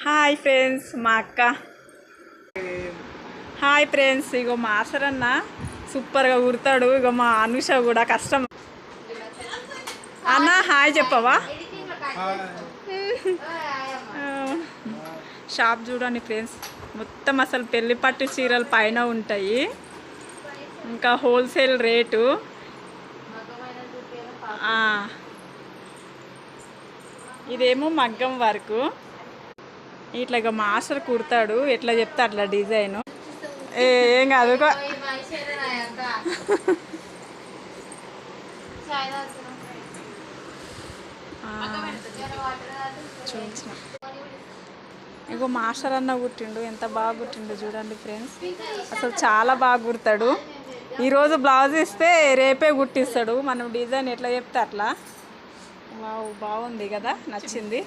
Hi friends, మా అక్క. Hi friends, ఇగో మా ఆసరన్న సూపర్గా కుడతాడు. ఇగో మా అనుష కూడా కష్టం. అన్న హాయ్ చెప్పవా? షాప్ చూడండి ఫ్రెండ్స్, మొత్తం అసలు పెళ్లి పట్టు చీరలు పైన ఉంటాయి. ఇంకా హోల్సేల్ రేటు. ఇదేమో మగ్గం వర్క్. ఇట్లాగా మాస్టర్ కుడతాడు, ఎట్లా చెప్తే అట్లా డిజైన్. ఏం కాదు. చూసిన ఇగో మాస్టర్ అన్న కుట్టిండు, ఎంత బాగా కుట్టిండు చూడండి ఫ్రెండ్స్. అసలు చాలా బాగా కుడతాడు. ఈరోజు బ్లౌజ్ ఇస్తే రేపే కుట్టిస్తాడు. మనం డిజైన్ ఎట్లా చెప్తే అట్లా. బాగుంది కదా, నచ్చింది.